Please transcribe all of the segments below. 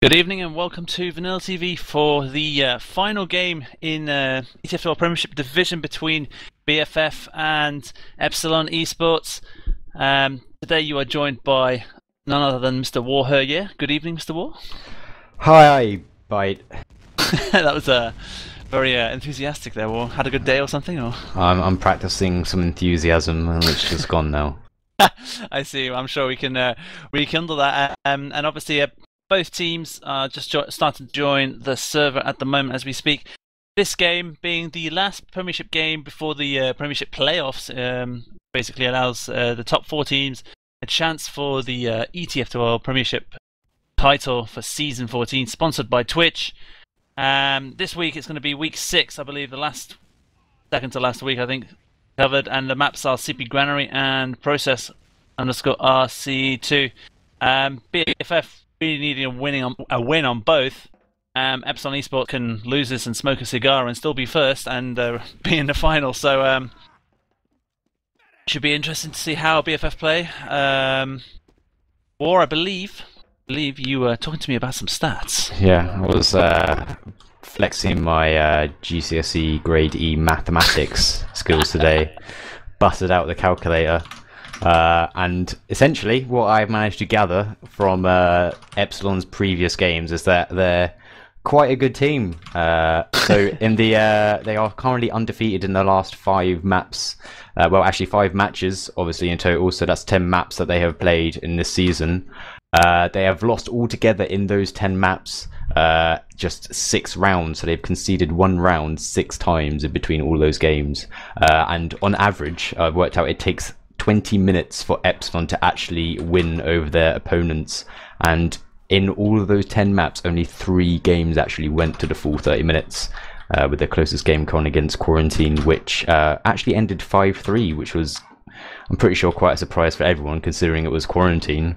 Good evening and welcome to VanillaTV for the final game in ETF2L Premiership Division between BFF and Epsilon eSports. Today you are joined by none other than Mr. War here. Good evening, Mr. War. Hi, Byte. That was very enthusiastic there, War. Had a good day or something? Or? I'm practicing some enthusiasm and it's just gone now. I see. I'm sure we can rekindle that. And obviously both teams are just starting to join the server at the moment as we speak. This game being the last Premiership game before the Premiership playoffs, basically allows the top 4 teams a chance for the ETF2L Premiership title for Season 14, sponsored by Twitch. This week it's going to be week 6, I believe, the second to last week, I think, covered, and the maps are CP Granary and Process_RC2. BFF really needing a win on both. Epsilon eSports can lose this and smoke a cigar and still be first and be in the final. So should be interesting to see how BFF play. War, I believe you were talking to me about some stats. Yeah, I was flexing my GCSE grade E mathematics skills today. Busted out the calculator. And essentially, what I've managed to gather from Epsilon's previous games is that they're quite a good team. So in the they are currently undefeated in the last 5 maps. Well, actually 5 matches, obviously in total. So that's 10 maps that they have played in this season. They have lost altogether in those 10 maps just 6 rounds. So they've conceded 1 round 6 times in between all those games. And on average, I've worked out it takes 20 minutes for Epsilon to actually win over their opponents, and in all of those 10 maps only 3 games actually went to the full 30 minutes, with their closest game coming against Quarantine, which actually ended 5-3, which was, I'm pretty sure, quite a surprise for everyone considering it was Quarantine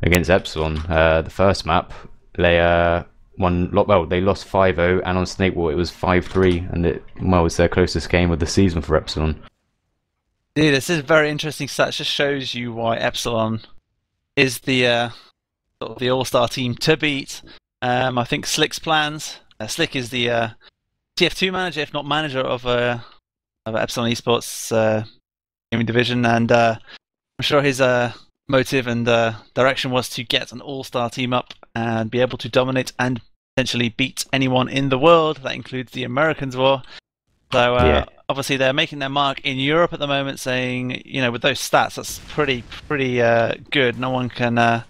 against Epsilon. The first map they they lost 5-0, and on Snakewall it was 5-3, and it was their closest game of the season for Epsilon. Yeah, this is very interesting stats. Just shows you why Epsilon is the sort of the all-star team to beat. I think Slick's plans. Slick is the TF2 manager, if not manager, of Epsilon eSports gaming division, and I'm sure his motive and direction was to get an all-star team up and be able to dominate and potentially beat anyone in the world. That includes the Americans. War. So yeah. Obviously they're making their mark in Europe at the moment, saying, you know, with those stats, that's pretty good. No one can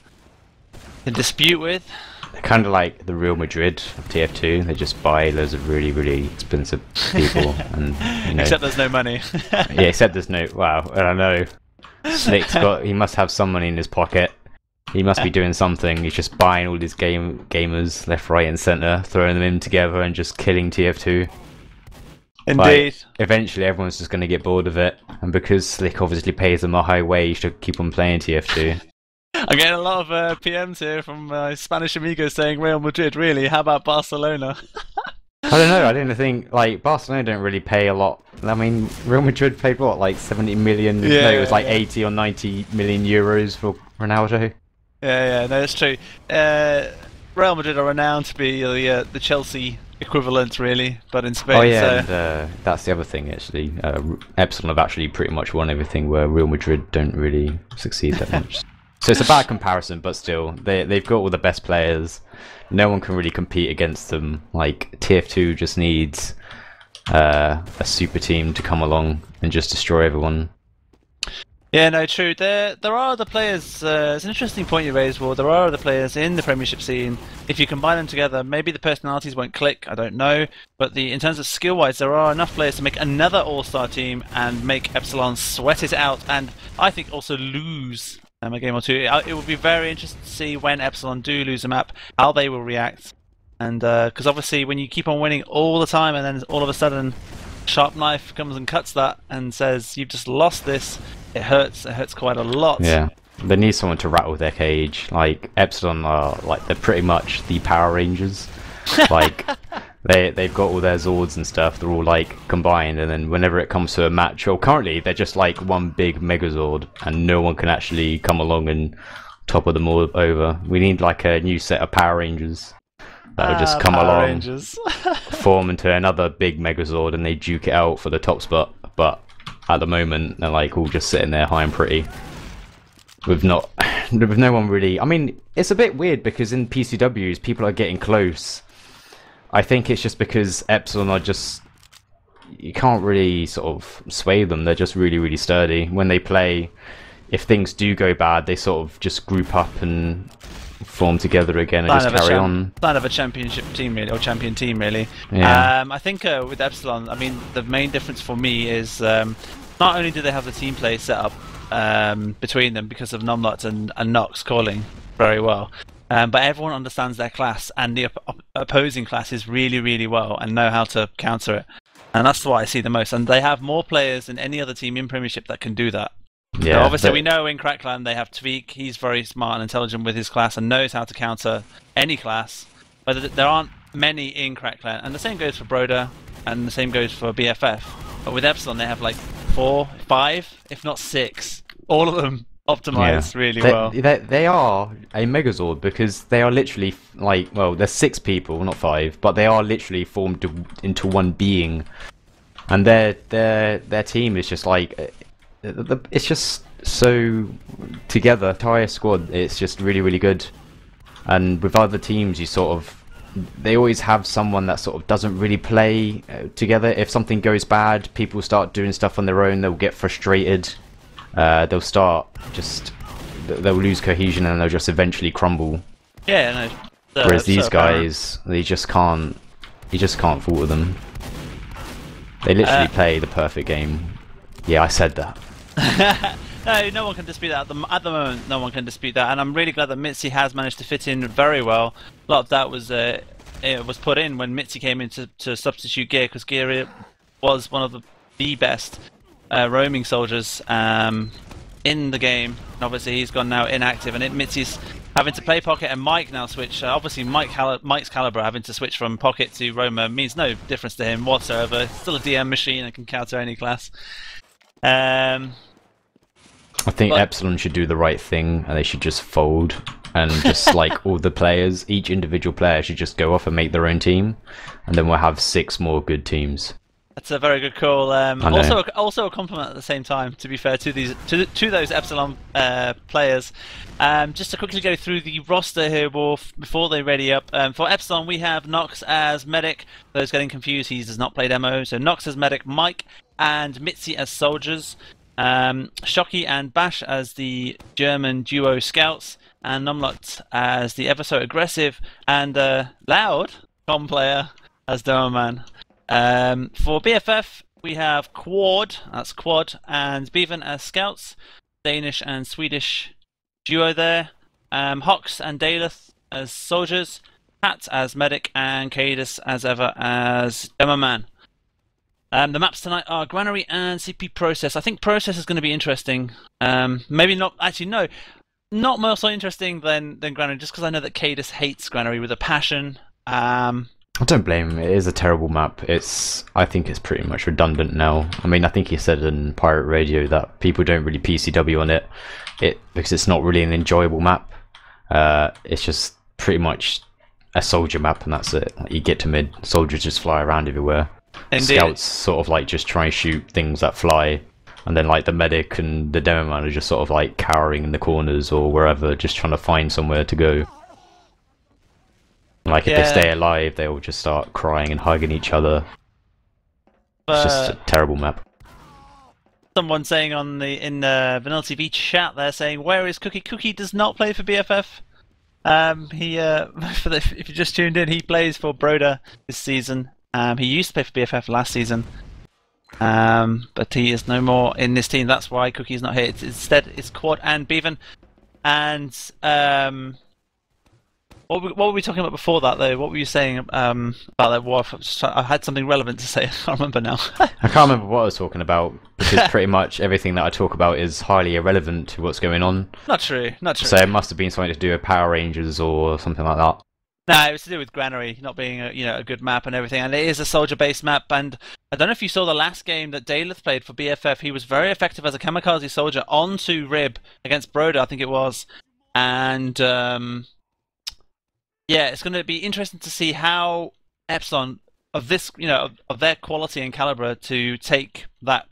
dispute with. They're kind of like the Real Madrid of TF2. They just buy loads of really expensive people, and you know. Except there's no money. Yeah, except there's no. Wow, I don't know. Slick's he must have some money in his pocket. He must be doing something. He's just buying all these gamers left, right, and centre, throwing them in together, and just killing TF2. Indeed. But eventually everyone's just going to get bored of it, and because Slick obviously pays them a high wage to keep on playing TF2. I'm getting a lot of PMs here from my Spanish amigos saying Real Madrid, really? How about Barcelona? I don't know, I didn't think, like, Barcelona don't really pay a lot. I mean, Real Madrid paid what, like 70 million? Yeah, no, it was like 80 or 90 million euros for Ronaldo. Yeah, no, that's true. Real Madrid are renowned to be the Chelsea equivalent, really, but in Spain. Oh yeah, and that's the other thing actually. Epsilon have actually pretty much won everything, where Real Madrid don't really succeed that much. So it's a bad comparison, but still, they've got all the best players. No one can really compete against them. Like TF2 just needs a super team to come along and just destroy everyone. Yeah, no, true. There are other players. It's an interesting point you raised, War. There are other players in the Premiership scene. If you combine them together, maybe the personalities won't click. I don't know, but in terms of skill-wise, there are enough players to make another all-star team and make Epsilon sweat it out, and I think also lose a game or two. It would be very interesting to see when Epsilon do lose a map, how they will react, and because obviously when you keep on winning all the time, and then all of a sudden, Sharp Knife comes and cuts that and says you've just lost this. It hurts quite a lot. Yeah, they need someone to rattle their cage. Like Epsilon are they're pretty much the Power Rangers. Like they've got all their Zords and stuff. They're all like combined, and then whenever it comes to a match, well, currently they're just like one big Megazord, and no one can actually come along and topple them all over. We need like a new set of Power Rangers that would just come Power along, Rangers. form into another big Megazord, and they duke it out for the top spot. But at the moment, they're like all just sitting there high and pretty, with no one really. I mean, it's a bit weird because in PCWs, people are getting close. I think it's just because Epsilon are just, you can't really sort of sway them. They're just really, really sturdy. When they play, if things do go bad, they sort of just group up and form together again and just carry on. Sign of a championship team, really, or champion team, really. Yeah. I think with Epsilon, I mean, the main difference for me is not only do they have the team play set up between them because of numlocked and KnoxXx calling very well, but everyone understands their class, and the opposing classes really, really well and know how to counter it. And that's what I see the most. And they have more players than any other team in Premiership that can do that. Yeah, so obviously, we know in Crackland they have Tweak. He's very smart and intelligent with his class and knows how to counter any class. But there aren't many in Crackland. And the same goes for Broda, and the same goes for BFF. But with Epsilon, they have like 4, 5, if not 6. All of them optimized really well. They are a Megazord because they are literally like, well, there's 6 people, not 5, but they are literally formed into one being. And their team is just like, it's just so together, entire squad. It's just really, really good. And with other teams, you sort of, they always have someone that sort of doesn't really play together. If something goes bad, people start doing stuff on their own. They'll get frustrated. They'll start they'll lose cohesion and they'll just eventually crumble. Yeah, no. Whereas these guys, you just can't fool with them. They literally play the perfect game. Yeah, I said that. No one can dispute that at the moment. No one can dispute that, and I'm really glad that Mitsy has managed to fit in very well. A lot of that was it was put in when Mitsy came in to substitute Gear, because Gear was one of the best roaming soldiers in the game. And obviously he's gone now inactive, and Mitsy's having to play Pocket, and Mike now switch. Obviously Mike's caliber having to switch from Pocket to Roamer means no difference to him whatsoever. Still a DM machine and can counter any class. I think Epsilon should do the right thing, and they should just fold, and just like all the players, each individual player should just go off and make their own team, and then we'll have 6 more good teams. That's a very good call. Also a compliment at the same time, to be fair to those Epsilon players. Just to quickly go through the roster here, Wolf, before they ready up. For Epsilon, we have KnoxXx as medic. For those getting confused, he does not play demo. So KnoxXx as medic, Mike and Mitsy as soldiers, Shocky and Bash as the German duo scouts, and numlocked as the ever so aggressive and loud com player as Doorman. For BFF, we have Quad, that's Quad, and BeaverN as scouts, Danish and Swedish duo there, hocz and Daleth as soldiers, Pat as medic, and kaidus as ever as Demoman. The maps tonight are Granary and CP Process. I think Process is going to be interesting. Maybe not, actually no, not more so interesting than Granary, just because I know that kaidus hates Granary with a passion. I don't blame him. It is a terrible map. I think it's pretty much redundant now. I mean, I think he said in Pirate Radio that people don't really PCW on it because it's not really an enjoyable map. It's just pretty much a soldier map, and that's it. Like, you get to mid, soldiers just fly around everywhere. Indeed. Scouts sort of like just try and shoot things that fly, and then like the medic and the demo man are just sort of like cowering in the corners or wherever, just trying to find somewhere to go. Like if they stay alive, they all just start crying and hugging each other. It's just a terrible map. Someone saying in the VanillaTV chat, they're saying, "Where is Cookie?" Cookie does not play for BFF. If you just tuned in, he plays for Broda this season. He used to play for BFF last season, but he is no more in this team. That's why Cookie's not here. Instead, it's Quad and BeaverN. And what were we talking about before that, though? What were you saying about that war? I had something relevant to say. I can't remember now. I can't remember what I was talking about, because pretty much everything that I talk about is highly irrelevant to what's going on. Not true. Not true. So it must have been something to do with Power Rangers or something like that. No, it was to do with Granary not being a good map and everything, and it is a soldier-based map. And I don't know if you saw the last game that Daleth played for BFF. He was very effective as a kamikaze soldier onto Rib against Broda, I think it was. and yeah, it's going to be interesting to see how Epsilon of this, of their quality and caliber to take that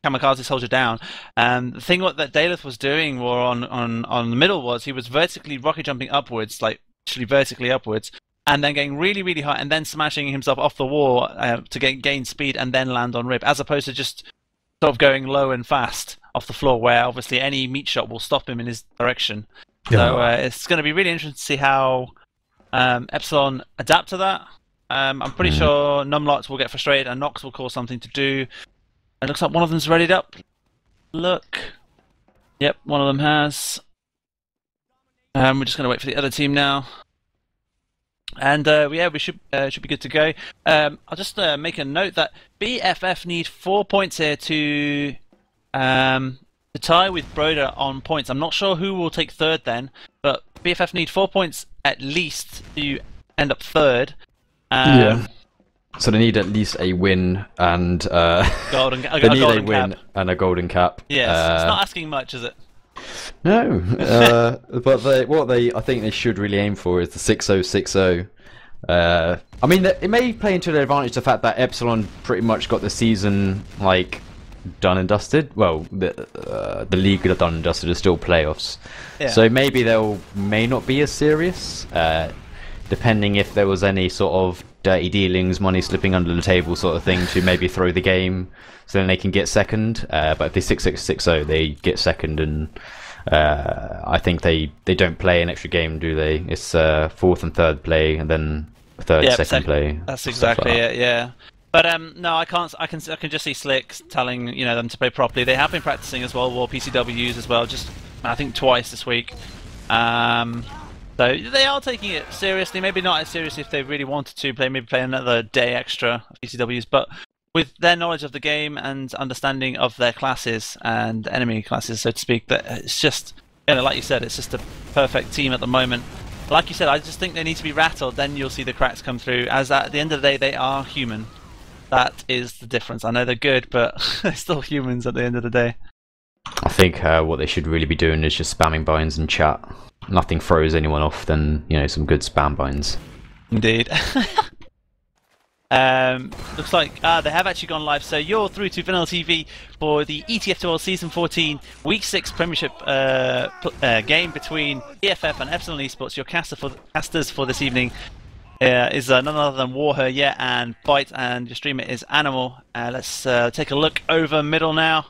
kamikaze soldier down. The thing that Daleth was doing on the middle was he was vertically rocket jumping upwards, like actually vertically upwards, and then getting really, really high, and then smashing himself off the wall to gain speed and then land on rib, as opposed to just sort of going low and fast off the floor, where obviously any meat shot will stop him in his direction. So it's going to be really interesting to see how Epsilon adapt to that. I'm pretty sure numlocked will get frustrated and KnoxXx will call something to do. It looks like one of them's readied up. Look. Yep, one of them has. We're just going to wait for the other team now. And yeah, we should be good to go. I'll just make a note that BFF need 4 points here to tie with Broder on points. I'm not sure who will take third then, but BFF need 4 points at least to end up third. Yeah. So they need at least a win and they need a win and a golden cap. Yes, it's not asking much, is it? No, but I think they should really aim for is the 6-0-6-0. I mean, it may play into their advantage the fact that Epsilon pretty much got the season like done and dusted. Well, the league are done and dusted. There's still playoffs, so maybe may not be as serious. Depending if there was any sort of dirty dealings, money slipping under the table sort of thing to maybe throw the game so then they can get second. But if they 6-6-6-0, they get second, and I think they don't play an extra game, do they? It's fourth and third play, and then third, second play. That's exactly it, yeah. But no, I can't. I can just see Slick telling them to play properly. They have been practicing as well, war PCWs as well. Just I think twice this week. So they are taking it seriously. Maybe not as seriously if they really wanted to maybe play another day extra of PCWs, but with their knowledge of the game and understanding of their classes and enemy classes, so to speak, that it's just, like you said, it's just a perfect team at the moment. Like you said, I just think they need to be rattled, then you'll see the cracks come through, as at the end of the day, they are human. That is the difference. I know they're good, but they're still humans at the end of the day. I think what they should really be doing is just spamming binds and chat. Nothing throws anyone off than some good spam binds. Indeed. Looks like they have actually gone live. So you're through to VanillaTV for the ETF2L Season 14 Week 6 Premiership game between BFF and Epsilon eSports. Your casters for this evening is none other than Warher, and Byte, and your streamer is Animal. Let's take a look over middle now.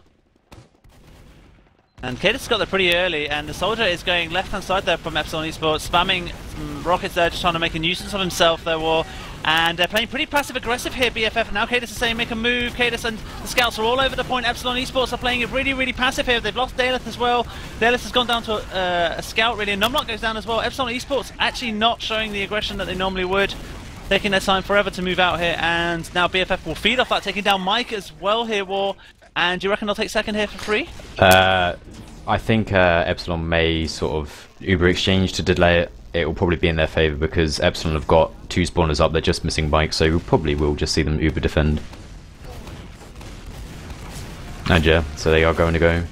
And kaidus got there pretty early, and the soldier is going left-hand side there from Epsilon eSports, spamming some rockets there, just trying to make a nuisance of himself there, War. And they're playing pretty passive-aggressive here, BFF. Now kaidus is saying make a move. kaidus and the scouts are all over the point. Epsilon eSports are playing it really, really passive here. They've lost Daleth as well. Daleth has gone down to a scout, really, and numlocked goes down as well. Epsilon eSports actually not showing the aggression that they normally would, taking their time forever to move out here. And now BFF will feed off that, taking down Mike as well here, War. And do you reckon they'll take second here for free? I think Epsilon may sort of Uber exchange to delay it. It will probably be in their favour because Epsilon have got 2 spawners up. They're just missing Mike, so we probably will just see them Uber defend. And yeah, so they are going to go.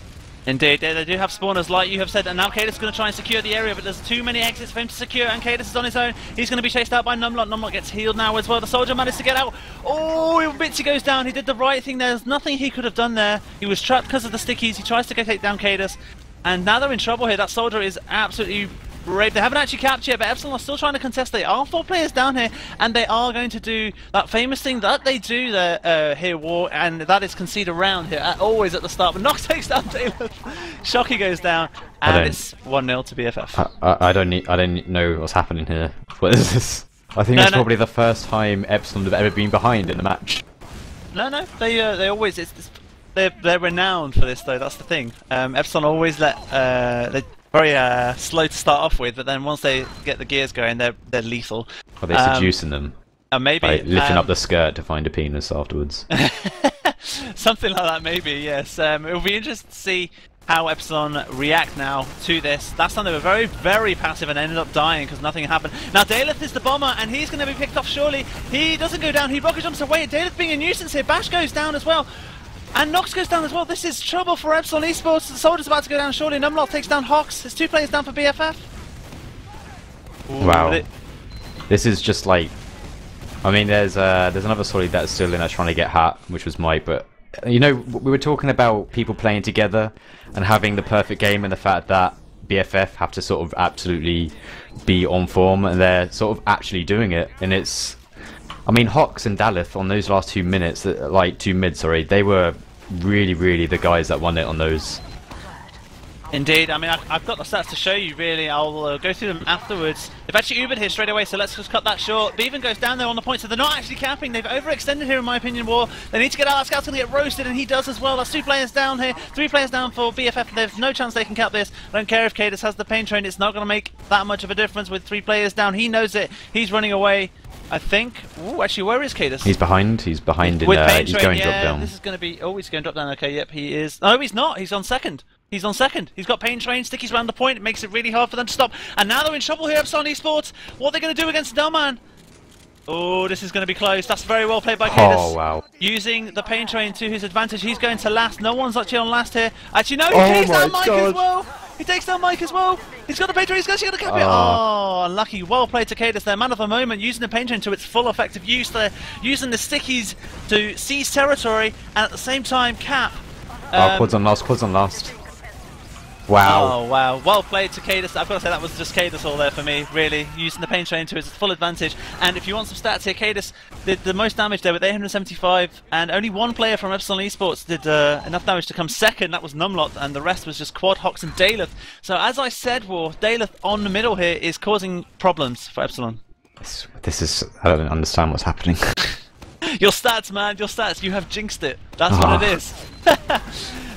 Indeed, they do have spawners, like you have said, and now kaidus is going to try and secure the area, but there's too many exits for him to secure, and kaidus is on his own. He's going to be chased out by numlocked. numlocked gets healed now as well. The soldier managed to get out. Oh, Mitsy goes down. He did the right thing. There's nothing he could have done there. He was trapped because of the stickies. He tries to take down kaidus, and now they're in trouble here. That soldier is absolutely raped. They haven't actually captured it, but Epsilon are still trying to contest. They are 4 players down here, and they are going to do that famous thing that they do there here, War, and that is concede a round here, always at the start. But KnoxXx takes down Daleth. Shocky goes down, and it's 1-0 to BFF. I don't know what's happening here. What is this? I think it's probably the first time Epsilon have ever been behind in a match. No, they always. They're renowned for this, though. That's the thing. Epsilon always they're very slow to start off with, but then once they get the gears going, they're lethal. Are they seducing them? Maybe by lifting up the skirt to find a penis afterwards. Something like that, maybe. Yes. It will be interesting to see how Epsilon react now to this. Last time they were very, very passive and ended up dying because nothing happened. Now Daleth is the bomber, and he's going to be picked off surely. He doesn't go down. He rocket jumps away. Daleth being a nuisance here. Bash goes down as well. And Knox goes down as well. This is trouble for Epsilon eSports. The Soldier's about to go down surely. numlocked takes down hocz. There's 2 players down for BFF. Ooh, wow. This is just like... I mean, there's another Solid that's still in there trying to get hat, which was Mike, but... You know, we were talking about people playing together and having the perfect game, and the fact that BFF have to sort of absolutely be on form, and they're sort of actually doing it. And it's, I mean, hocz and Daleth on those last 2 minutes, like 2 mids, sorry, they were really the guys that won it on those. Indeed, I mean, I've got the stats to show you, really. I'll go through them afterwards. They've actually Ubered here straight away, so let's just cut that short. BeaverN goes down there on the point, so they're not actually camping. They've overextended here, in my opinion, War. They need to get out. That scout's going to get roasted, and he does as well. That's 2 players down here, 3 players down for BFF. There's no chance they can cap this. I don't care if kaidus has the pain train. It's not going to make that much of a difference with 3 players down. He knows it. He's running away, I think. Ooh, actually, where is kaidus? He's behind. He's behind in with pain he's train, going yeah, drop down. This is going to be... Oh, he's going to drop down. Okay, yep, he is. No, he's not. He's on second. He's on second. He's got pain train, stickies round the point. It makes it really hard for them to stop. And now they're in trouble here, Epsilon eSports. What are they going to do against Delman? Oh, this is going to be close. That's very well played by kaidus. Oh, wow. Using the pain train to his advantage. He's going to last. No one's actually on last here. Actually, no, he Oh takes down my Mike God. as well. He takes down Mike as well. He's got the pain train. He's actually got to cap it. Oh, unlucky. Well played to kaidus there. Man of the moment, using the pain train to its full effective use there. Using the stickies to seize territory and at the same time cap. Quads on last. Wow. Oh wow, well played to kaidus. I've got to say that was just kaidus all there for me, really, using the pain train to its full advantage. And if you want some stats here, kaidus did the most damage there with 875, and only 1 player from Epsilon eSports did enough damage to come second. That was numlocked, and the rest was just quad, hocz and Daleth. So as I said, War, Daleth on the middle here is causing problems for Epsilon. This is... I don't understand what's happening. Your stats, man, your stats, you have jinxed it. That's what it is.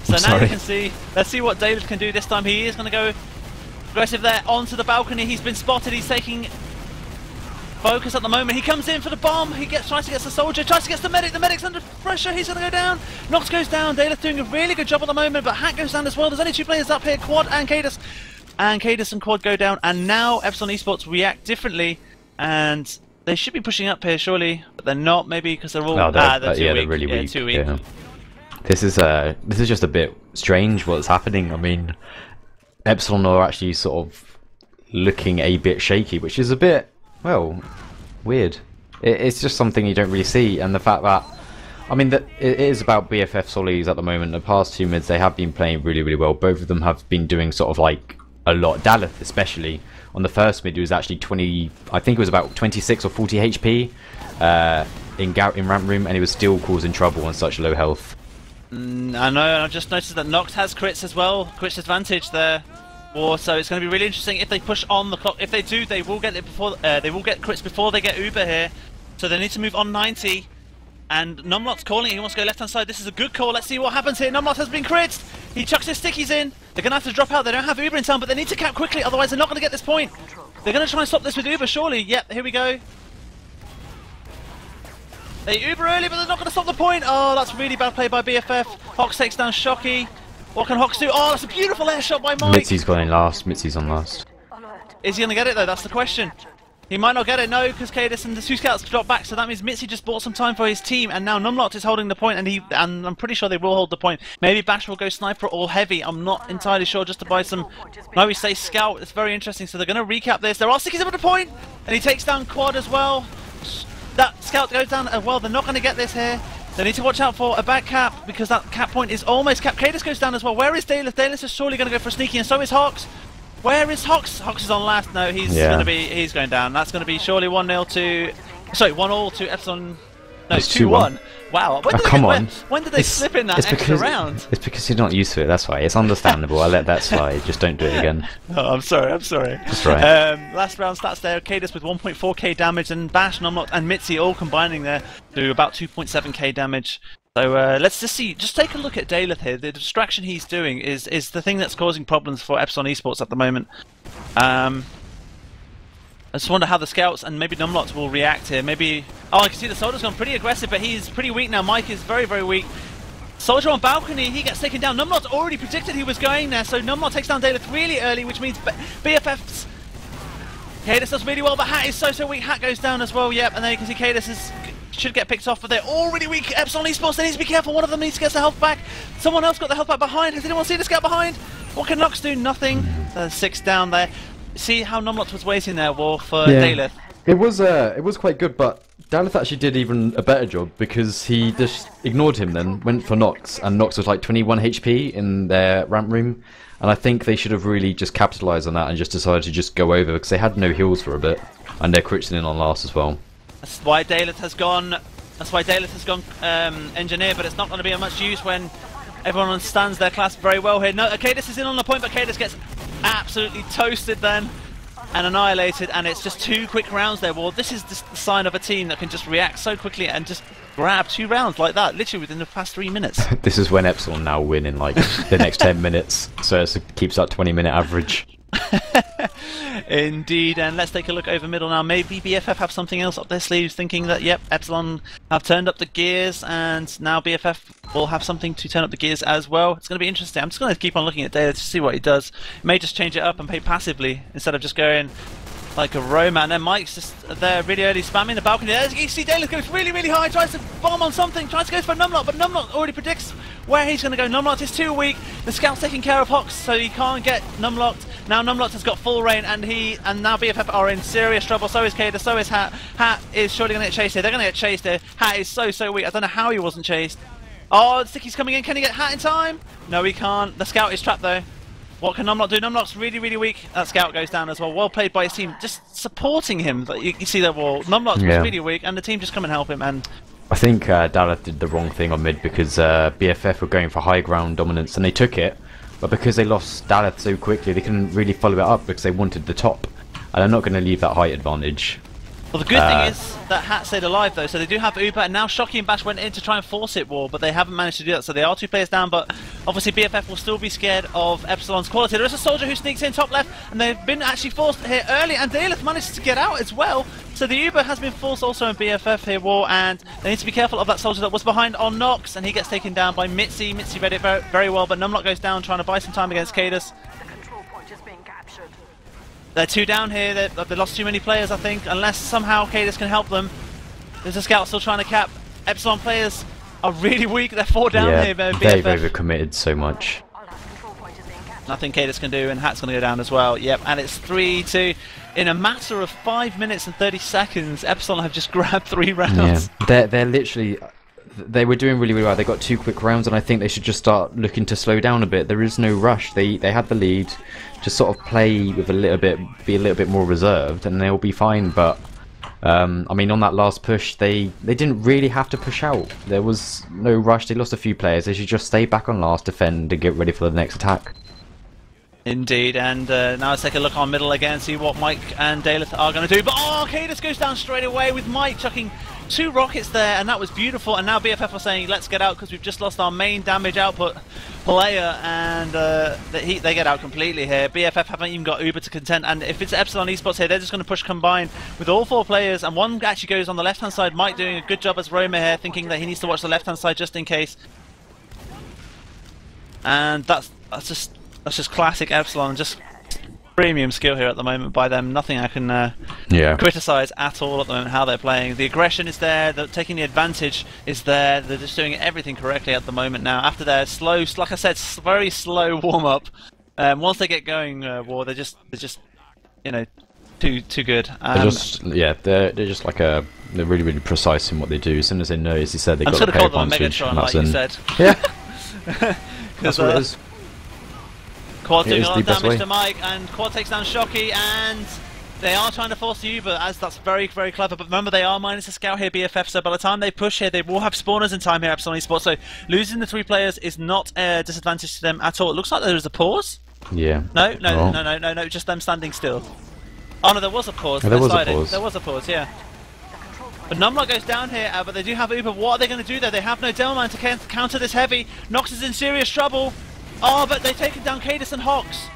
So now you can see, let's see what Daleth can do this time. He is going to go aggressive there onto the balcony. He's been spotted. He's taking focus at the moment. He comes in for the bomb. He tries to get the soldier, tries to get the medic. The medic's under pressure. He's going to go down. Knox goes down. Daleth doing a really good job at the moment, but Hat goes down as well. There's only 2 players up here, Quad and kaidus. And kaidus and Quad go down. And now Epsilon eSports react differently. And they should be pushing up here, surely. But they're not, maybe, because they're all... No, they're too they're weak. really weak. Too weak. Yeah. This is just a bit strange what's happening. I mean, Epsilon are actually sort of looking a bit shaky, which is a bit, well, weird. It's just something you don't really see, and the fact that, I mean, that it is about BFF Solis at the moment. The past 2 mids, they have been playing really well. Both of them have been doing sort of like a lot. Daleth especially on the first mid, it was actually 20, I think it was about 26 or 40 HP in ramp room, and he was still causing trouble on such low health. I know, and I've just noticed that Knox has crits as well, crits advantage there. So it's going to be really interesting if they push on the clock. If they do, they will get it before. They will get crits before they get Uber here. So they need to move on 90. And numlocked's calling it. He wants to go left hand side. This is a good call. Let's see what happens here. numlocked has been critted. He chucks his stickies in. They're going to have to drop out. They don't have Uber in town, but they need to cap quickly. Otherwise, they're not going to get this point. They're going to try and stop this with Uber, surely. Yep, here we go. They Uber early, but they're not going to stop the point. Oh, that's really bad play by BFF. hocz takes down Shocky. What can hocz do? Oh, that's a beautiful air shot by Mike. Mitsy's gone in last. Mitsy's on last. Is he going to get it, though? That's the question. He might not get it, no, because kaidus and the 2 scouts drop back, so that means Mitsy just bought some time for his team, and now numlocked is holding the point, and I'm pretty sure they will hold the point. Maybe Bash will go sniper or heavy. I'm not entirely sure, just to buy some... No, we say scout. It's very interesting, so they're going to recap this. There are stickies up at the point, and he takes down Quad as well. That scout goes down as well. They're not going to get this here. They need to watch out for a back cap, because that cap point is almost capped. kaidus goes down as well. Where is Daleth? Daleth is surely going to go for a sneaky, and so is hocz. Where is hocz? hocz is on last. No, he's going down. That's going to be surely 1-0 to... Sorry, 1-1 to Epsilon... No, it's 2-1. Wow. When did they slip in that extra round? It's because you're not used to it, that's why. It's understandable. I let that slide. Just don't do it again. Oh, I'm sorry. That's right. Last round stats there. kaidus with 1.4k damage, and Bash, numlocked and Mitsy all combining there to about 2.7k damage. So let's just take a look at Daleth here. The distraction he's doing is the thing that's causing problems for Epsilon eSports at the moment. I just wonder how the scouts and maybe numlocked will react here. Maybe... Oh, I can see the soldier's gone pretty aggressive, but he's pretty weak now. Mike is very weak. Soldier on balcony, he gets taken down. numlocked already predicted he was going there, so numlocked takes down Daleth really early, which means BFF's... kaidus does really well, but Hat is so weak. Hat goes down as well, yep, and then you can see kaidus is should get picked off, but they're all really weak. Epsilon eSports, they need to be careful. One of them needs to get their health back. Someone else got the health back behind. Has anyone seen the scout behind? What can KnoxXx do? Nothing. 6 down there. See how numlocked was waiting there, War, for Daleth. It was quite good, but Daleth actually did even a better job because he just ignored him then, went for KnoxXx, and KnoxXx was like 21 HP in their ramp room, and I think they should have really just capitalised on that and just decided to just go over because they had no heals for a bit, and they're critching in on last as well. That's why Daleth has gone. That's why Daleth has gone engineer, but it's not going to be of much use when everyone understands their class very well here. No, kaidus is in on the point, but kaidus gets absolutely toasted then and annihilated, and it's just 2 quick rounds there. Well, this is the sign of a team that can just react so quickly and just grab 2 rounds like that, literally within the past 3 minutes. This is when Epsilon now win in like the next 10 minutes, so it keeps that 20-minute average. Indeed, and let's take a look over middle now. Maybe BFF have something else up their sleeves, thinking that, yep, Epsilon have turned up the gears, and now BFF will have something to turn up the gears as well. It's going to be interesting. I'm just going to keep on looking at Daleth to see what he does. He may just change it up and play passively instead of just going like a Roma. And then Mike's just there really early spamming the balcony. There's, you see Daleth goes really, really high, tries to bomb on something, tries to go for numlocked, but numlocked already predicts where he's going to go. Numlocked is too weak. The scout's taking care of hocz, so he can't get numlocked. Now numlocked has got full reign, and now BFF are in serious trouble. So is kaidus, so is Hat. Hat is surely going to get chased here. They're going to get chased here. Hat is so weak. I don't know how he wasn't chased. Oh, Sticky's coming in. Can he get Hat in time? No, he can't. The scout is trapped though. What can numlocked do? Numlock's really, really weak. That scout goes down as well. Well played by his team, just supporting him. You see that wall. Numlock's really weak, and the team just come and help him. And I think Daleth did the wrong thing on mid because BFF were going for high ground dominance and they took it, but because they lost Daleth so quickly, they couldn't really follow it up because they wanted the top, and they're not going to leave that height advantage. Well, the good thing is that Hat stayed alive though, so they do have Uber, and now Shocky and Bash went in to try and force it, War, but they haven't managed to do that, so they are 2 players down, but obviously BFF will still be scared of Epsilon's quality. There is a soldier who sneaks in top left, and they've been actually forced here early, and Daleth managed to get out as well, so the Uber has been forced also in BFF here, War, and they need to be careful of that soldier that was behind on KnoxXx, and he gets taken down by Mitsy. Mitsy read it very well, but numlocked goes down trying to buy some time against kaidus. They're 2 down here. They lost too many players, I think, unless somehow kaidus can help them. There's a scout still trying to cap. Epsilon players are really weak. They're 4 down here. BFF. They've overcommitted so much. Nothing kaidus can do, and Hat's going to go down as well. Yep, and it's 3-2. In a matter of 5 minutes and 30 seconds, Epsilon have just grabbed 3 rounds. Yeah, they're literally... They were doing really well. They got 2 quick rounds, and I think they should just start looking to slow down a bit. There is no rush. They had the lead. Just sort of play with be a little bit more reserved, and they'll be fine. But I mean, on that last push, they didn't really have to push out. There was no rush. They lost a few players. They should just stay back on last, defend, and get ready for the next attack. Indeed, and now let's take a look on middle again, see what Mike and Daleth are going to do. But kaidus goes down straight away with Mike chucking 2 rockets there, and that was beautiful. And now BFF are saying, let's get out because we've just lost our main damage output player, and they get out completely here. BFF haven't even got Uber to contend, and if it's Epsilon eSports here, they're just going to push combine with all 4 players, and one actually goes on the left-hand side. Mike doing a good job as Roma here, thinking that he needs to watch the left-hand side just in case. And that's just classic Epsilon, just premium skill here at the moment by them. Nothing I can criticise at all at the moment how they're playing. The aggression is there, taking the advantage is there. They're just doing everything correctly at the moment now. After their slow, like I said, very slow warm up. Once they get going, War, they're just you know too good. They're just like they're really precise in what they do. As soon as they know, as you said, they got to the call them a Megatron, like you said. Yeah, that's what it is. Quad doing a lot of damage to Mike, and Quad takes down Shocky, and they are trying to force the Uber, as that's very clever. But remember, they are minus a scout here, BFF, so by the time they push here, they will have spawners in time here, Epsilon eSports, so losing the 3 players is not a disadvantage to them at all. It looks like there is a pause. Yeah. No, just them standing still. Oh no, there was a pause. There was a pause. There was a pause, yeah. But numlocked goes down here, but they do have Uber. What are they going to do there? They have no Delman to counter this heavy. KnoxXx is in serious trouble. Oh, but they've taken down kaidus and hocz.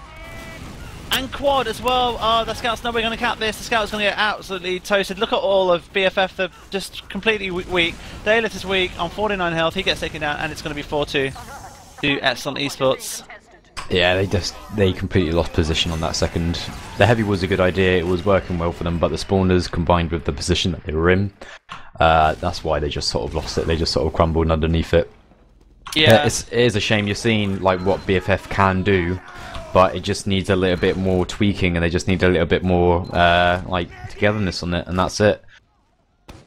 And Quad as well. Oh, the Scout's nowhere going to cap this. The Scout's going to get absolutely toasted. Look at all of BFF. They're just completely weak. Daleth is weak on 49 health. He gets taken down, and it's going to be 4-2 to Epsilon eSports. Yeah, they completely lost position on that second. The heavy was a good idea, it was working well for them, but the spawners combined with the position that they were in, that's why they just sort of lost it. They just sort of crumbled underneath it. Yeah, it is a shame. You're seeing like what BFF can do, but it just needs a little bit more tweaking, and they just need a little bit more like togetherness on it, and that's it.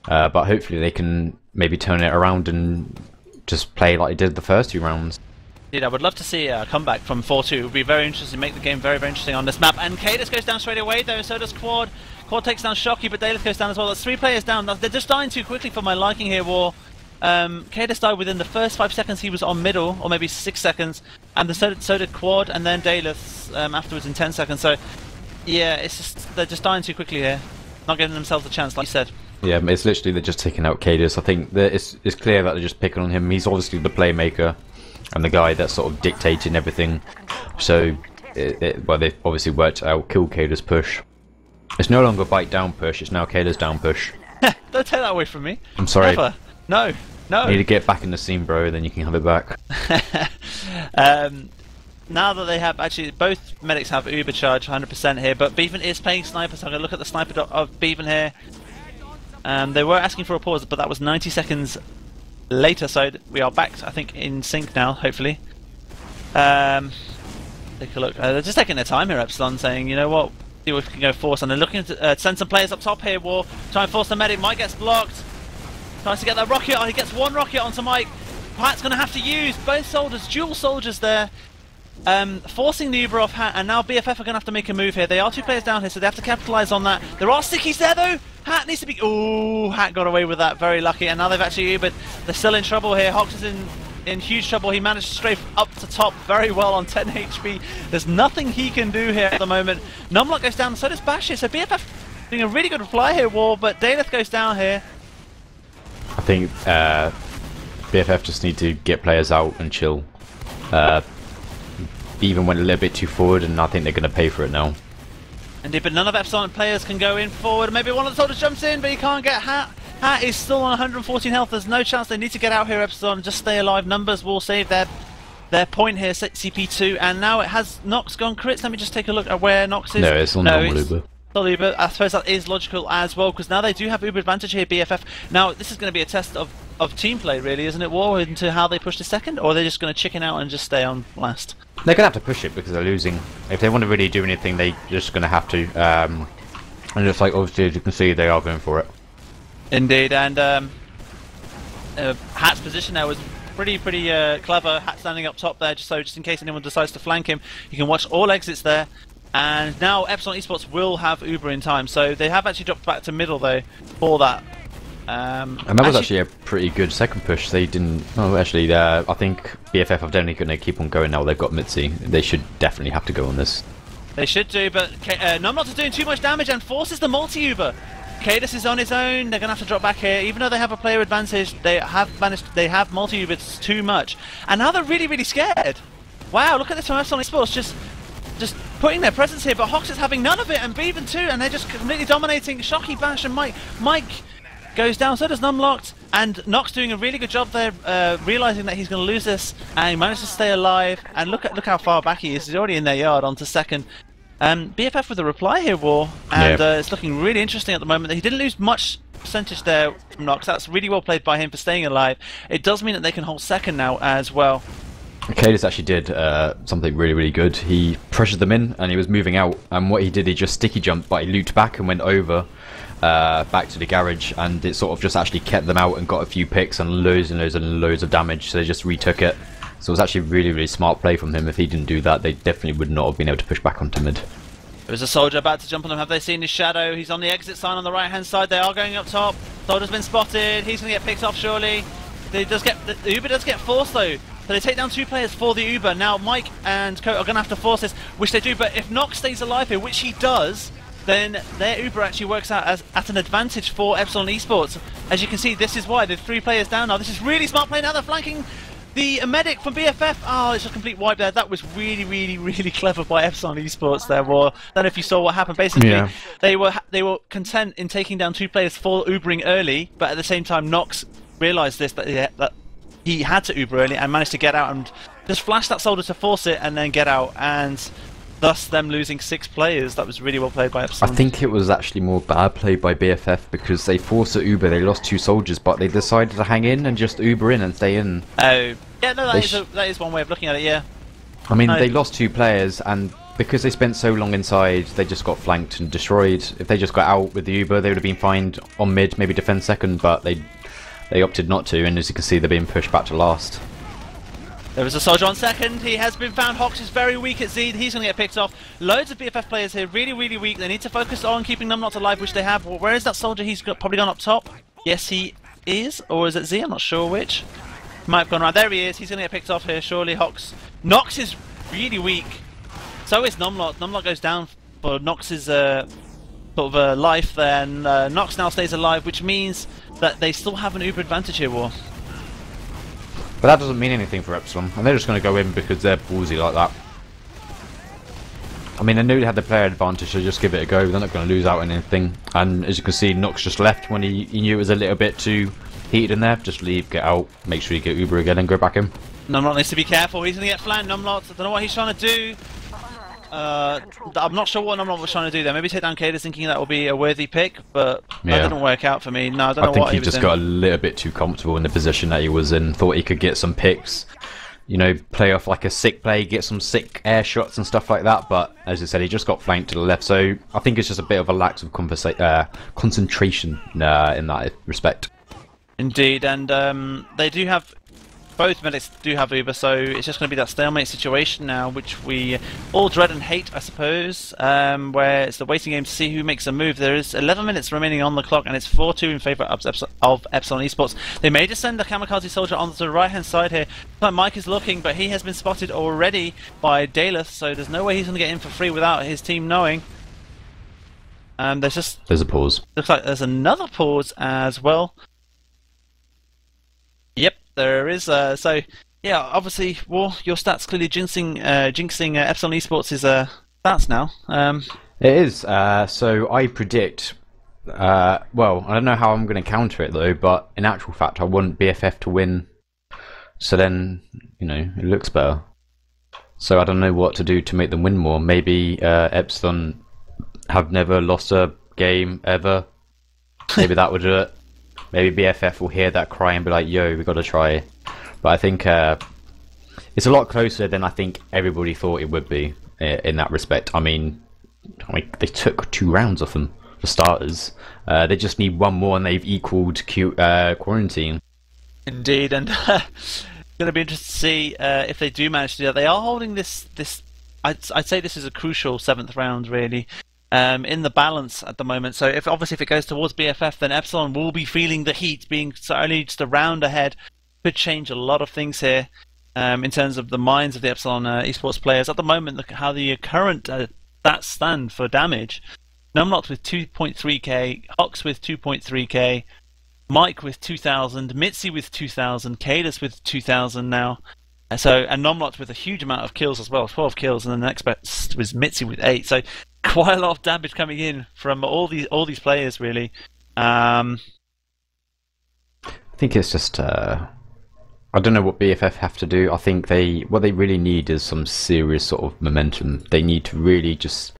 But hopefully they can maybe turn it around and just play like they did the first 2 rounds. Indeed, I would love to see a comeback from 4-2. It would be very interesting, make the game very, very interesting on this map. And kaidus goes down straight away though, so does Quad. Quad takes down Shocky, but Daleth goes down as well. That's 3 players down. They're just dying too quickly for my liking here, War. kaidus died within the first 5 seconds he was on middle, or maybe 6 seconds, and so did Quad, and then Daleth afterwards in 10 seconds. So, yeah, it's just they're just dying too quickly here, not giving themselves a chance, like you said. Yeah, it's literally they're just taking out kaidus. I think that it's clear that they're just picking on him. He's obviously the playmaker and the guy that's sort of dictating everything. So, well, they've obviously worked out kill kaidus push. It's no longer Byte down push, it's now kaidus down push. Don't take that away from me. I'm sorry. Never. No. You need to get back in the scene, bro, then you can have it back. Now that they have, actually, both medics have Uber charge 100% here, but BeaverN is playing sniper, so I'm going to look at the sniper of BeaverN here. They were asking for a pause, but that was 90 seconds later, so we are back, I think, in sync now, hopefully. Take a look. They're just taking their time here, Epsilon, saying, you know what, see if we can go force, and they're looking to send some players up top here, War. Try and force the medic. Mike gets blocked. Tries to get that rocket on. He gets 1 rocket onto Mike. Pat's going to have to use both soldiers, dual soldiers there. Forcing the Uber off Hat, and now BFF are going to have to make a move here. They are 2 players down here, so they have to capitalise on that. There are stickies there, though. Hat needs to be... Ooh, Hat got away with that. Very lucky. And now they've actually Ubered. They're still in trouble here. hocz is in huge trouble. He managed to strafe up to top very well on 10 HP. There's nothing he can do here at the moment. Numlocked goes down, so does Bash here. So BFF doing a really good reply here, War, but Daleth goes down here. I think BFF just need to get players out and chill. Even went a little bit too forward, and I think they're going to pay for it now. Indeed, but none of Epsilon players can go in forward. Maybe one of the soldiers jumps in, but he can't get Hat. Hat is still on 114 health. There's no chance. They need to get out here, Epsilon, and just stay alive. Numbers will save their point here, CP2, and now it has KnoxXx gone crits. Let me just take a look at where KnoxXx is. No, it's on normal Uber. Uber. I suppose that is logical as well, because now they do have Uber advantage here, BFF. Now, this is going to be a test of team play, really, isn't it, War, into how they push the second, or are they just going to chicken out and just stay on last? They're going to have to push it because they're losing. If they want to really do anything, they're just going to have to. And just like, obviously, as you can see, they are going for it. Indeed, and Hat's position there was pretty clever. Hat standing up top there, just in case anyone decides to flank him. You can watch all exits there. And now Epsilon eSports will have Uber in time, so they have actually dropped back to middle though for that. And that was actually a pretty good second push. They didn't. Oh, actually, I think BFF are definitely going to keep on going now. They've got Mitsy. They should definitely have to go on this. They should do, but numlocked is doing too much damage and forces the multi-Uber. kaidus is on his own. They're going to have to drop back here, even though they have a player advantage. They have managed. They have multi-Ubers too much, and now they're really scared. Wow, look at this from Epsilon eSports, just putting their presence here, but hocz is having none of it, and BeaverN too, and they're just completely dominating. Shocky, Bash, and Mike. Mike goes down, so does numlocked, and KnoxXx doing a really good job there, realising that he's going to lose this, and he managed to stay alive. And look how far back he is. He's already in their yard onto second. BFF with a reply here, War, and it's looking really interesting at the moment. He didn't lose much percentage there from KnoxXx. That's really well played by him for staying alive. It does mean that they can hold second now as well. kaidus actually did something really good. He pressured them in and he was moving out, and what he did, he just sticky jumped, but he looped back and went over back to the garage, and it sort of just actually kept them out and got a few picks and loads of damage, so they just retook it. So it was actually really smart play from him. If he didn't do that, they definitely would not have been able to push back onto mid. There's a soldier about to jump on them. Have they seen his shadow? He's on the exit sign on the right hand side. They are going up top. Soldier's been spotted. He's going to get picked off surely. The Uber does get forced though. So they take down 2 players for the Uber. Now Mike and Co are going to have to force this, which they do, but if KnoxXx stays alive here, which he does, then their Uber actually works out as at an advantage for Epsilon eSports. As you can see, this is why they're 3 players down now. This is really smart play. Now they're flanking the medic from BFF. Oh, it's a complete wipe there. That was really clever by Epsilon eSports there, War. I don't know if you saw what happened. Basically, they were content in taking down 2 players for Ubering early, but at the same time, KnoxXx realised this, that he had to Uber early and managed to get out and just flash that soldier to force it and then get out, and thus them losing 6 players. That was really well played by Epsilon. I think it was actually more bad play by BFF because they forced a Uber, they lost 2 soldiers, but they decided to hang in and just Uber in and stay in. Oh, yeah, no, that is one way of looking at it, yeah. I mean, they lost 2 players, and because they spent so long inside, they just got flanked and destroyed. If they just got out with the Uber, they would have been fine on mid, maybe defend second, but they opted not to, and as you can see, they're being pushed back to last. There was a soldier on second. He has been found. hocz is very weak at Z. He's going to get picked off. Loads of BFF players here, really, really weak. They need to focus on keeping numlocked alive, which they have. Well, where is that soldier? He's probably gone up top. Yes, he is. Or is it Z? I'm not sure which. Might have gone right. There he is. He's going to get picked off here, surely. hocz. Knox is really weak. So is numlocked. Numlocked goes down for Knox's sort of life there. And Knox now stays alive, which means that they still have an uber advantage here, War. But that doesn't mean anything for Epsilon, and they're just going to go in because they're ballsy like that. I mean, they knew they had the player advantage, so just give it a go. They're not going to lose out on anything. And as you can see, Knox just left when he knew it was a little bit too heated in there. Just leave, get out, make sure you get Uber again and go back in. Numlocked needs to be careful. He's going to get flanked. Numlocked, I don't know what he's trying to do. I'm not sure what Numlocked was trying to do there. Maybe take down kaidus thinking that will be a worthy pick, but that didn't work out for me. No, I don't know what he was think he just got a little bit too comfortable in the position that he was in. Thought he could get some picks, you know, play off like a sick play, get some sick air shots and stuff like that. But as I said, he just got flanked to the left. So I think it's just a bit of a lack of concentration in that respect. Indeed, and they do have. Both medics do have Uber, so it's just going to be that stalemate situation now, which we all dread and hate, I suppose, where it's the waiting game to see who makes a move. There is 11 minutes remaining on the clock, and it's 4-2 in favour of Epsilon eSports. They may just send a kamikaze soldier onto the right-hand side here. Mike is looking, but he has been spotted already by Daleth, so there's no way he's going to get in for free without his team knowing. There's a pause. Looks like there's another pause as well. Yep. There is, so yeah, obviously, War, your stats clearly jinxing Epsilon eSports' stats now. It is, so I predict, well, I don't know how I'm going to counter it though, but in actual fact I want BFF to win, so then, you know, it looks better. So I don't know what to do to make them win more. Maybe Epsilon have never lost a game ever, maybe that would do it. Maybe BFF will hear that cry and be like, yo, we got to try. But I think it's a lot closer than I think everybody thought it would be in that respect. I mean, they took 2 rounds off them, for starters. They just need 1 more and they've equalled Quarantine. Indeed, and it's going to be interesting to see if they do manage to do that. They are holding this I'd say this is a crucial 7th round, really. In the balance at the moment. So if it goes towards BFF, then Epsilon will be feeling the heat. Being only just a round ahead could change a lot of things here in terms of the minds of the Epsilon eSports players. At the moment, look at how the current stats stand for damage. Numlocked with 2.3k, hocz with 2.3k, Mike with 2,000, Mitsy with 2,000, kaidus with 2,000 now. And Numlocked with a huge amount of kills as well, 12 kills, and then the next best was Mitsy with 8. So quite a lot of damage coming in from all these players, really. I think it's just I don't know what BFF have to do. I think what they really need is some serious sort of momentum. They need to really just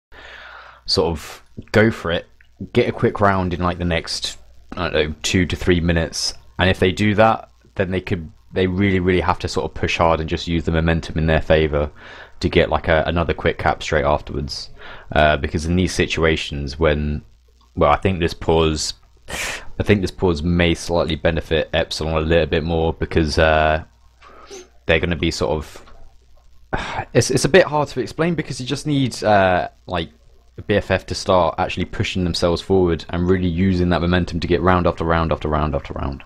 sort of go for it, get a quick round in like the next, I don't know, 2 to 3 minutes, and if they do that, then they really have to sort of push hard and just use the momentum in their favour to get like another quick cap straight afterwards. Because in these situations when, well, I think this pause may slightly benefit Epsilon a little bit more because they're going to be sort of, it's a bit hard to explain because you just need like BFF to start actually pushing themselves forward and really using that momentum to get round after round after round after round.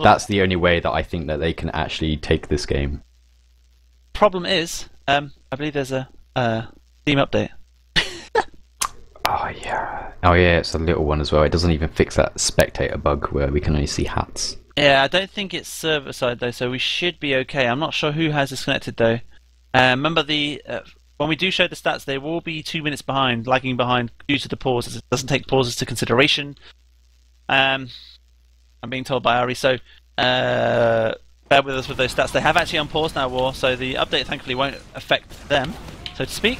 That's the only way that I think that they can actually take this game. Problem is, I believe there's a team update. Oh yeah, it's a little one as well. It doesn't even fix that spectator bug where we can only see hats. Yeah, I don't think it's server side though, so we should be okay. I'm not sure who has disconnected though. Remember when we do show the stats, they will be 2 minutes behind, lagging behind due to the pauses. It doesn't take pauses into consideration. I'm being told by Ari. So bear with us with those stats. They have actually unpaused now, War, so the update thankfully won't affect them, so to speak.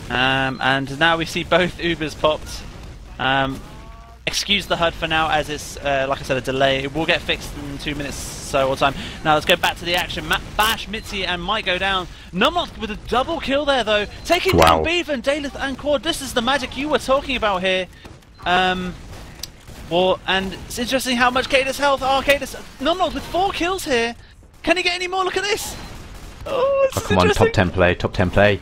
And now we see both Ubers popped. Excuse the HUD for now, as it's, like I said, a delay. It will get fixed in 2 minutes so or time. Now let's go bash, Mitsy, and might go down. numlocked with a double kill there, though. Taking down BeaverN, Daleth, and Quad. This is the magic you were talking about here. Well, and it's interesting how much kaidus health. Oh, kaidus, numlocked with 4 kills here. Can he get any more? Look at this. Oh, this is come on, top 10 play, top 10 play.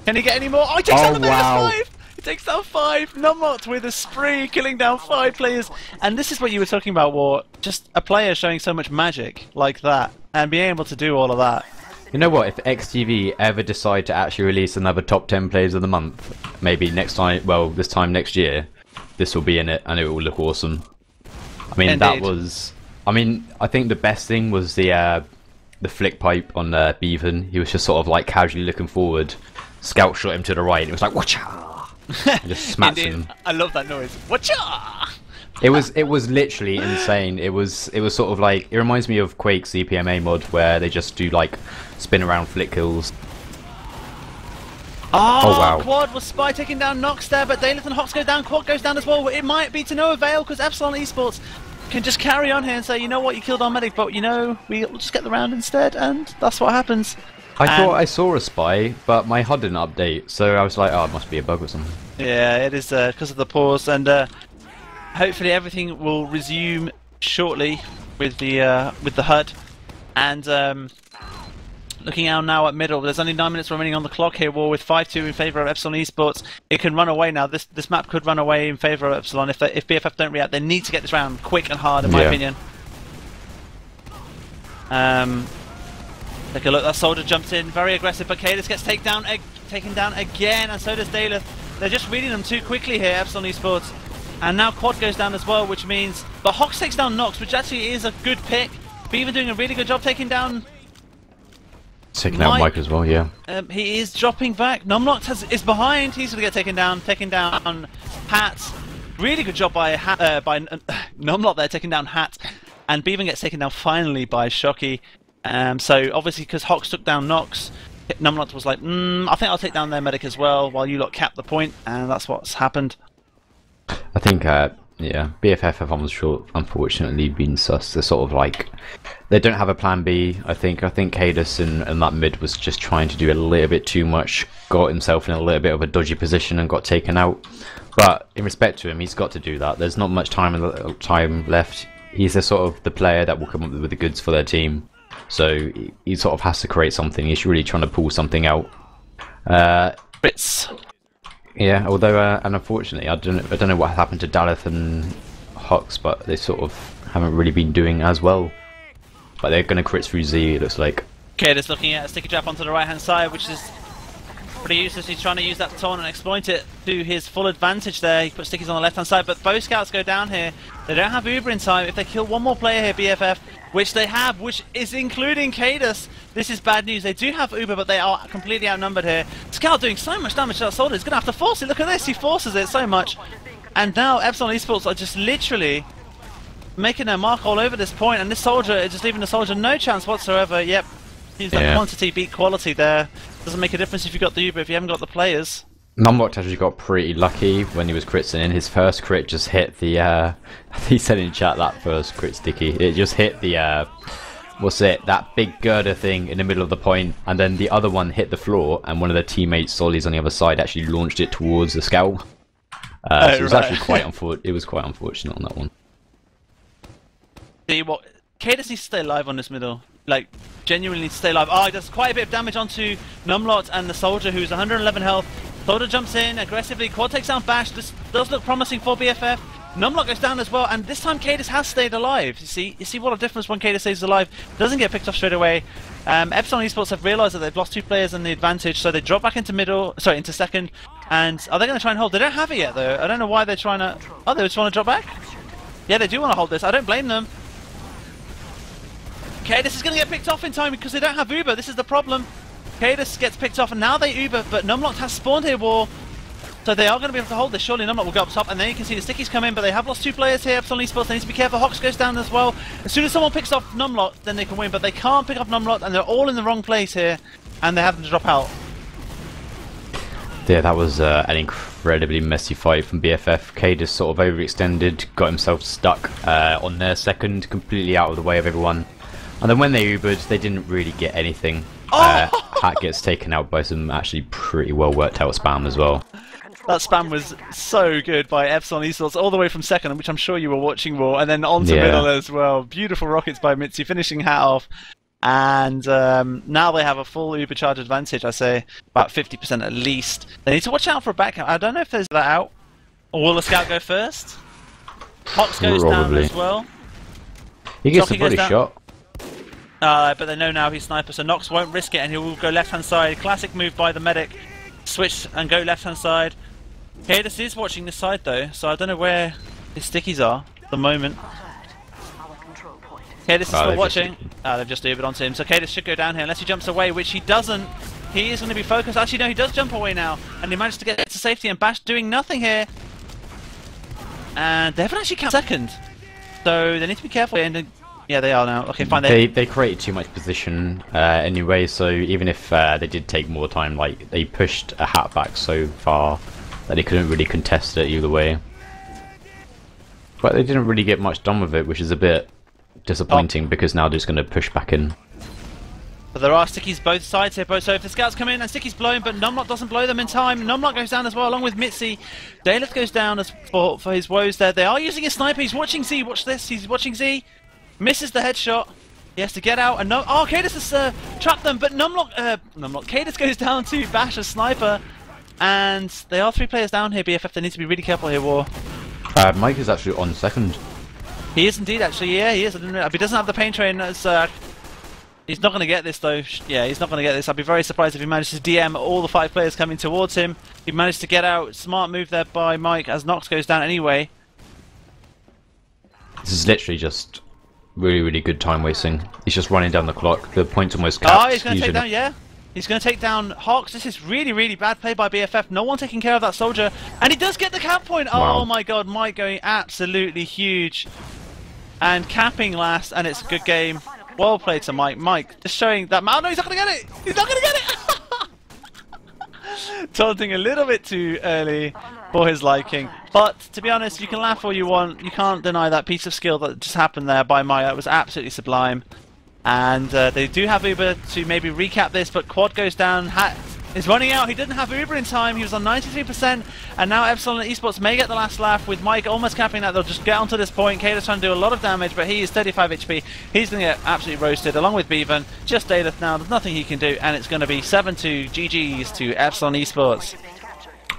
Can he get any more? Oh, he takes down the -5. He takes down 5. numlocked with a spree, killing down 5 players. And this is what you were talking about, War. Just a player showing so much magic like that, and being able to do all of that. You know what? If XTV ever decide to actually release another top 10 players of the month, maybe next time, well, this time next year, this will be in it, and it will look awesome. I mean, Indeed. that was. I mean, I think the best thing was the flick pipe on BeaverN. He was just sort of like casually looking forward, scout shot him to the right, and it was like whatcha. Just smacks him. I love that noise. Whatcha! It was literally insane. It was sort of like, it reminds me of Quake's CPMA mod where they just do like spin around flick kills. Oh wow. Quad was Spy taking down KnoxXx there, but Daleth and hocz go down, Quad goes down as well. It might be to no avail because Epsilon eSports can just carry on here and say, you know what, you killed our medic, but you know, we'll just get the round instead, and that's what happens. I thought I saw a spy, but my HUD didn't update, so I was like, oh, it must be a bug or something. Yeah, it is because of the pause, and hopefully everything will resume shortly with the HUD. And looking out now at middle, there's only 9 minutes remaining on the clock here, War, with 5-2 in favour of Epsilon eSports. It can run away now. This map could run away in favour of Epsilon if BFF don't react. They need to get this round quick and hard, in my opinion. Take a look, that soldier jumps in, very aggressive, but kaidus gets taken down again, and so does Daleth. They're just reading them too quickly here, Epsilon eSports. And now Quad goes down as well, which means... But hocz takes down KnoxXx, which actually is a good pick. BeaverN doing a really good job taking down... Taking out Mike as well, yeah. He is dropping back. numlocked is behind, he's going to get taken down Hat. Really good job by numlocked there, taking down Hat. And BeaverN gets taken down finally by Shocky. So obviously because hocz took down KnoxXx, numlocked was like, I think I'll take down their medic as well while you lot cap the point, and that's what's happened. I think, yeah, BFF have unfortunately been sus. They're sort of like, they don't have a plan B. I think kaidus in that mid was just trying to do a little bit too much, got himself in a little bit of a dodgy position and got taken out. But in respect to him, he's got to do that. There's not much time left. He's the sort of the player that will come up with the goods for their team. So he sort of has to create something. He's really trying to pull something out. Bits. Yeah, although and unfortunately, I don't know what happened to Daleth and hocz, but they sort of haven't really been doing as well. But they're going to crit through Z, it looks like. kaidus looking at a sticky trap onto the right hand side, which is pretty useless. He's trying to use that taunt and exploit it to his full advantage there. He puts stickies on the left hand side, but both scouts go down here. They don't have Uber in time. If they kill one more player here, BFF, which they have, which is including kaidus, this is bad news. They do have Uber, but they are completely outnumbered here. Scout doing so much damage to that soldier. He's going to have to force it. Look at this. He forces it so much. And now Epsilon eSports are just literally making their mark all over this point, and this soldier is just leaving the soldier no chance whatsoever. Yep. Seems like quantity beat quality there. Doesn't make a difference if you've got the Uber, if you haven't got the players. numlocked actually got pretty lucky when he was critsing in. His first crit just hit the, he said in chat that first crit sticky, it just hit the, what's it, that big girder thing in the middle of the point, and then the other one hit the floor, and one of their teammates, Solly's on the other side, actually launched it towards the scout. So it was actually quite unfortunate on that one. See what, kaidus needs to stay alive on this middle. Like, genuinely needs to stay alive. Oh, he does quite a bit of damage onto numlocked and the soldier, who's 111 health. Soldier jumps in aggressively, Quad takes down Bash. This does look promising for BFF. numlocked goes down as well, and this time kaidus has stayed alive. You see what a difference when kaidus stays alive. Doesn't get picked off straight away. Epsilon eSports have realised that they've lost 2 players in the advantage, so they drop back into second. And are they going to try and hold? They don't have it yet, though. I don't know why they're trying to. Oh, they just want to drop back? Yeah, they do want to hold this. I don't blame them. kaidus is going to get picked off in time because they don't have Uber. This is the problem. kaidus gets picked off, and now they Uber, but numlocked has spawned here, War. So they are going to be able to hold this. Surely numlocked will go up top, and then you can see the stickies come in, but they have lost 2 players here. Epsilon eSports, they need to be careful. hocz goes down as well. As soon as someone picks off numlocked, then they can win, but they can't pick off numlocked, and they're all in the wrong place here, and they have them to drop out. Yeah, that was an incredibly messy fight from BFF. kaidus sort of overextended, got himself stuck on their second, completely out of the way of everyone. And then when they Ubered, they didn't really get anything. Hat gets taken out by some actually pretty well worked out spam as well. That spam was so good by Epsilon eSports, all the way from second, which I'm sure you were watching, Raw, and then on to middle as well. Beautiful rockets by Mitsy, finishing Hat off. And now they have a full Uber charge advantage, I say, about 50% at least. They need to watch out for a back. I don't know if there's that out. Or will the scout go first? hocz goes down as well. He gets a body shot. But they know now he's sniper, so KnoxXx won't risk it, and he will go left-hand side. Classic move by the medic. Switch and go left-hand side. kaidus is watching this side though, so I don't know where his stickies are at the moment. kaidus is still watching. They've just Ubered onto him, so kaidus should go down here unless he jumps away, which he doesn't. He is going to be focused. Actually, no, he does jump away now, and he managed to get to safety, and Bash doing nothing here. And they haven't actually capped second, so they need to be careful. And yeah, they are now. Okay, fine. They created too much position anyway, so even if they did take more time, like they pushed a hat back so far that they couldn't really contest it either way. But they didn't really get much done with it, which is a bit disappointing because now they're just going to push back in. But there are stickies both sides here, so if the scouts come in and stickies blown, but numlocked doesn't blow them in time. numlocked goes down as well, along with Mitsy. Daleth goes down as for his woes there. They are using a sniper. He's watching Z. Watch this. He's watching Z. Misses the headshot. He has to get out, and kaidus has trapped them, but kaidus goes down to Bash as sniper, and they are 3 players down here. BFF, they need to be really careful here, War. Mike is actually on second. He is indeed, actually. Yeah, he is. I didn't know. If he doesn't have the pain train, he's not going to get this though. Yeah, he's not going to get this. I'd be very surprised if he managed to DM all the 5 players coming towards him. He managed to get out. Smart move there by Mike as KnoxXx goes down anyway. This is literally just really good time wasting. He's just running down the clock. The point's almost capped. Oh, he's going to take down, yeah. He's going to take down hocz. This is really bad play by BFF. No one taking care of that soldier. And he does get the cap point. Wow. Oh my god, Mike going absolutely huge. And capping last, and it's a good game. Well played to Mike. Mike just showing that... Oh no, he's not going to get it! He's not going to get it! Taunting a little bit too early for his liking. But to be honest, you can laugh all you want. You can't deny that piece of skill that just happened there by Mike. That was absolutely sublime. And they do have Uber to maybe recap this, but quad goes down. Hat is running out. He didn't have Uber in time. He was on 93%, and now Epsilon eSports may get the last laugh with Mike almost capping that. They'll just get onto this point. kaidus trying to do a lot of damage, but he is 35 HP. He's going to get absolutely roasted along with BeaverN. Just Daleth now. There's nothing he can do, and it's going to be 7-2 GGs to Epsilon eSports.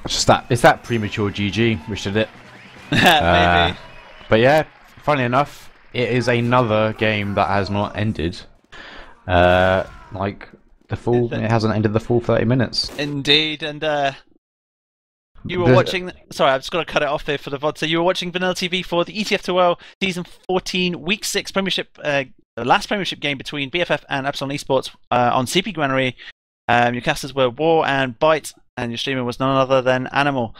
It's that premature GG which did it. Maybe. But yeah, funny enough, it is another game that has not ended. Like the full, it hasn't ended the full 30 minutes. Indeed, and you were watching. Sorry, I've just got to cut it off there for the VOD. So you were watching VanillaTV for the ETF2L Season 14 Week 6 Premiership, the last Premiership game between BFF and Epsilon eSports on CP Granary. Your casters were War and Byte, and your streamer was none other than Animal.